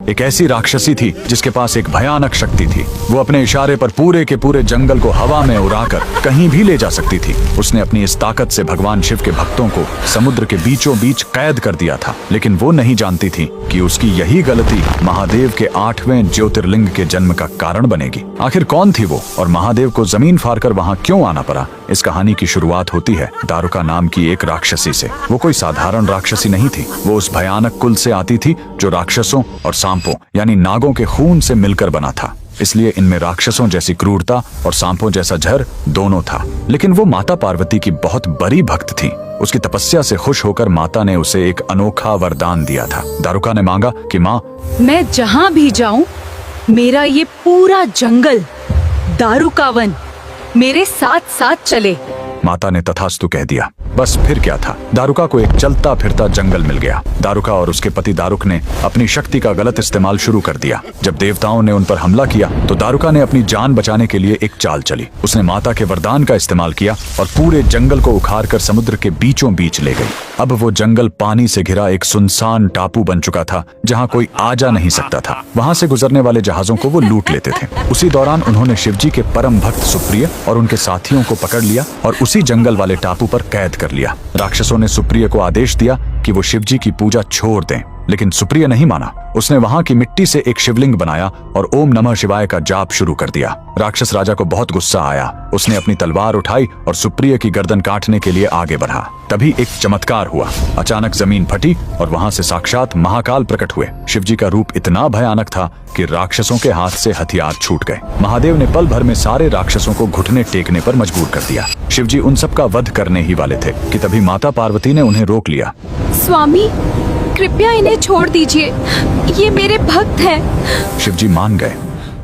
एक ऐसी राक्षसी थी जिसके पास एक भयानक शक्ति थी। वो अपने इशारे पर पूरे के पूरे जंगल को हवा में उड़ाकर कहीं भी ले जा सकती थी। उसने अपनी इस ताकत से भगवान शिव के भक्तों को समुद्र के बीचों बीच कैद कर दिया था, लेकिन वो नहीं जानती थी कि उसकी यही गलती महादेव के 8वें ज्योतिर्लिंग के जन्म का कारण बनेगी। आखिर कौन थी वो और महादेव को जमीन फाड़कर वहाँ क्यों आना पड़ा? इस कहानी की शुरुआत होती है दारुका नाम की एक राक्षसी से। वो कोई साधारण राक्षसी नहीं थी, वो उस भयानक कुल से आती थी जो राक्षसों और सांपों यानी नागों के खून से मिलकर बना था। इसलिए इनमें राक्षसों जैसी क्रूरता और सांपों जैसा झर दोनों था। लेकिन वो माता पार्वती की बहुत बड़ी भक्त थी। उसकी तपस्या से खुश होकर माता ने उसे एक अनोखा वरदान दिया था। दारुका ने मांगा कि माँ, मैं जहाँ भी जाऊँ मेरा ये पूरा जंगल दारुका वन मेरे साथ साथ चले। माता ने तथास्तु कह दिया। बस फिर क्या था, दारुका को एक चलता फिरता जंगल मिल गया। दारुका और उसके पति दारुक ने अपनी शक्ति का गलत इस्तेमाल शुरू कर दिया। जब देवताओं ने उन पर हमला किया तो दारुका ने अपनी जान बचाने के लिए एक चाल चली। उसने माता के वरदान का इस्तेमाल किया और पूरे जंगल को उखाड़कर समुद्र के बीचों बीच ले गई। अब वो जंगल पानी से घिरा एक सुनसान टापू बन चुका था जहाँ कोई आ जा नहीं सकता था। वहाँ से गुजरने वाले जहाजों को वो लूट लेते थे। उसी दौरान उन्होंने शिवजी के परम भक्त सुप्रिय और उनके साथियों को पकड़ लिया और उसी जंगल वाले टापू पर कैद कर लिया। राक्षसों ने सुप्रिय को आदेश दिया कि वो शिवजी की पूजा छोड़ दें, लेकिन सुप्रिय नहीं माना। उसने वहां की मिट्टी से एक शिवलिंग बनाया और ओम नमः शिवाय का जाप शुरू कर दिया। राक्षस राजा को बहुत गुस्सा आया। उसने अपनी तलवार उठाई और सुप्रिय की गर्दन काटने के लिए आगे बढ़ा। तभी एक चमत्कार हुआ। अचानक जमीन फटी और वहां से साक्षात महाकाल प्रकट हुए। शिवजी का रूप इतना भयानक था कि राक्षसों के हाथ से हथियार छूट गए। महादेव ने पल भर में सारे राक्षसों को घुटने टेकने पर मजबूर कर दिया। शिवजी उन सब का वध करने ही वाले थे कि तभी माता पार्वती ने उन्हें रोक लिया। स्वामी, कृपया इन्हें छोड़ दीजिए, ये मेरे भक्त हैं। शिवजी मान गए।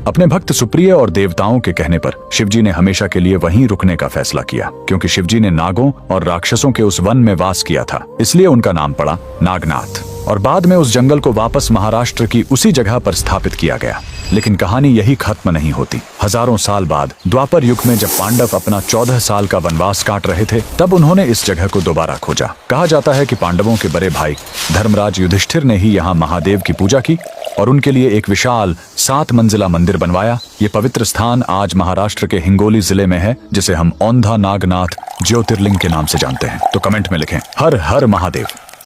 अपने भक्त सुप्रिय और देवताओं के कहने पर शिवजी ने हमेशा के लिए वहीं रुकने का फैसला किया, क्योंकि शिवजी ने नागों और राक्षसों के उस वन में वास किया था। इसलिए उनका नाम पड़ा नागनाथ। और बाद में उस जंगल को वापस महाराष्ट्र की उसी जगह पर स्थापित किया गया। लेकिन कहानी यही खत्म नहीं होती। हजारों साल बाद द्वापर युग में जब पांडव अपना 14 साल का वनवास काट रहे थे, तब उन्होंने इस जगह को दोबारा खोजा। कहा जाता है कि पांडवों के बड़े भाई धर्मराज युधिष्ठिर ने ही यहाँ महादेव की पूजा की और उनके लिए एक विशाल 7 मंजिला मंदिर बनवाया। ये पवित्र स्थान आज महाराष्ट्र के हिंगोली जिले में है, जिसे हम औंधा नागनाथ ज्योतिर्लिंग के नाम से जानते हैं। तो कमेंट में लिखें हर हर महादेव।